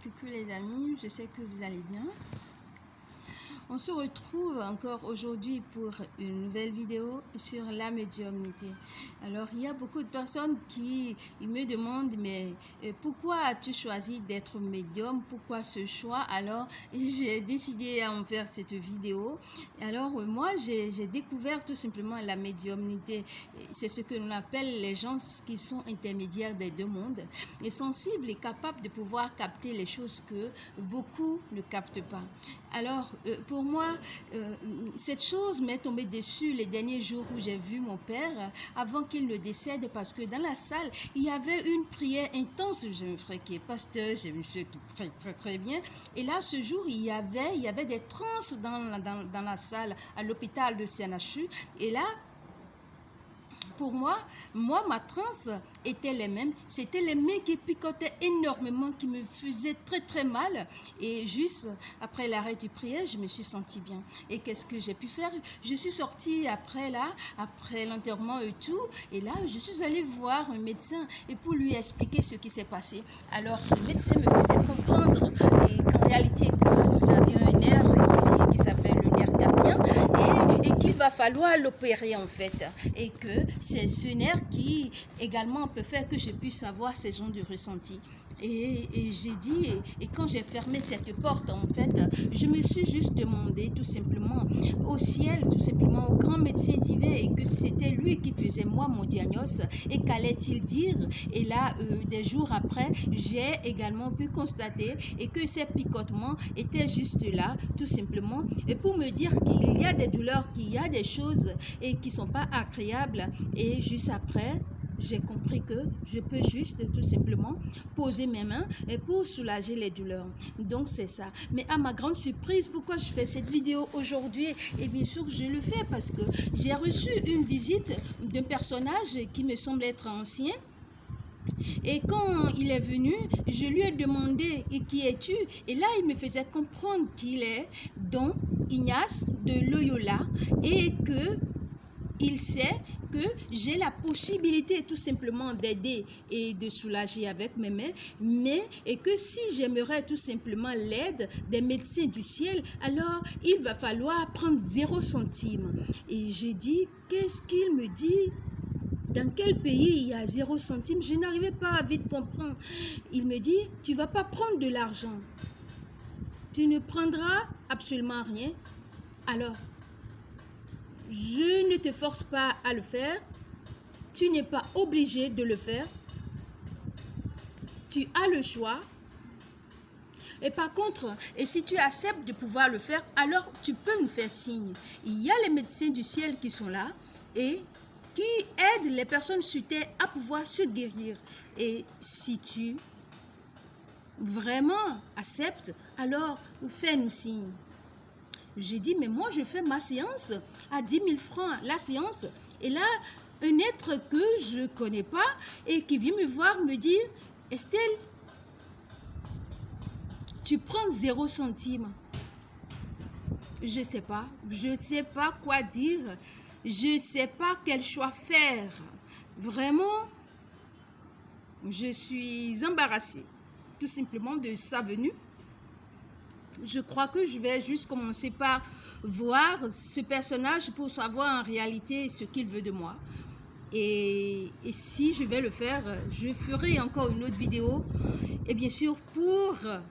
Coucou les amis, je sais que vous allez bien. On se retrouve encore aujourd'hui pour une nouvelle vidéo sur la médiumnité. Alors, il y a beaucoup de personnes qui me demandent, mais pourquoi as-tu choisi d'être médium? Pourquoi ce choix? Alors, j'ai décidé à en faire cette vidéo. Alors, moi, j'ai découvert tout simplement la médiumnité. C'est ce que l'on appelle les gens qui sont intermédiaires des deux mondes, et sensibles et capables de pouvoir capter les choses que beaucoup ne captent pas. Alors, pour moi, cette chose m'est tombée dessus les derniers jours où j'ai vu mon père avant qu'il ne décède, parce que dans la salle, il y avait une prière intense. Je me ferais qui est pasteur, j'ai un monsieur qui prie très très bien. Et là, ce jour, il y avait des transes dans la salle à l'hôpital de CNHU. Et là, pour moi, ma transe était les mêmes. C'était les mains qui picotaient énormément, qui me faisaient très très mal. Et juste après l'arrêt du prière, je me suis sentie bien. Et qu'est-ce que j'ai pu faire? Je suis sortie après l'enterrement et tout. Et là, je suis allée voir un médecin et pour lui expliquer ce qui s'est passé. Alors, ce médecin me faisait comprendre qu'en réalité, que nous avions un nerf ici qui s'appelle le nerf carpien et qu'il va falloir l'opérer en fait. Et que c'est ce nerf qui également peut faire que je puisse avoir ces genres de ressenti. Et j'ai dit, et quand j'ai fermé cette porte, en fait, je me suis juste demandé tout simplement au ciel, tout simplement au grand médecin divin, et que c'était lui qui faisait moi mon diagnostic, et qu'allait-il dire? Et là, des jours après, j'ai également pu constater et que ces picotements étaient juste là, tout simplement, et pour me dire qu'il y a des douleurs, qu'il y a des choses et qui ne sont pas agréables. Et juste après, j'ai compris que je peux juste tout simplement poser mes mains pour soulager les douleurs. Donc c'est ça. Mais à ma grande surprise, pourquoi je fais cette vidéo aujourd'hui? Et bien sûr, je le fais parce que j'ai reçu une visite d'un personnage qui me semble être ancien. Et quand il est venu, je lui ai demandé « Et qui es-tu » Et là, il me faisait comprendre qu'il est Don Ignace de Loyola et que il sait que j'ai la possibilité tout simplement d'aider et de soulager avec mes mains, et que si j'aimerais tout simplement l'aide des médecins du ciel, alors il va falloir prendre 0 centime. Et j'ai dit, qu'est-ce qu'il me dit? Dans quel pays il y a 0 centime? Je n'arrivais pas à vite comprendre. Il me dit, tu ne vas pas prendre de l'argent. Tu ne prendras absolument rien. Alors, je ne te force pas à le faire. Tu n'es pas obligé de le faire. Tu as le choix. Et par contre, et si tu acceptes de pouvoir le faire, alors tu peux me faire signe. Il y a les médecins du ciel qui sont là et qui aident les personnes sur terre à pouvoir se guérir. Et si tu vraiment acceptes, alors fais-nous signe. J'ai dit, mais moi, je fais ma séance à 10 000 francs, la séance. Et là, un être que je ne connais pas et qui vient me voir me dire, Estelle, tu prends 0 centime. Je ne sais pas quoi dire. Je ne sais pas quel choix faire. Vraiment, je suis embarrassée, tout simplement de sa venue. Je crois que je vais juste commencer par voir ce personnage pour savoir en réalité ce qu'il veut de moi. Et si je vais le faire, je ferai encore une autre vidéo. Et bien sûr, pour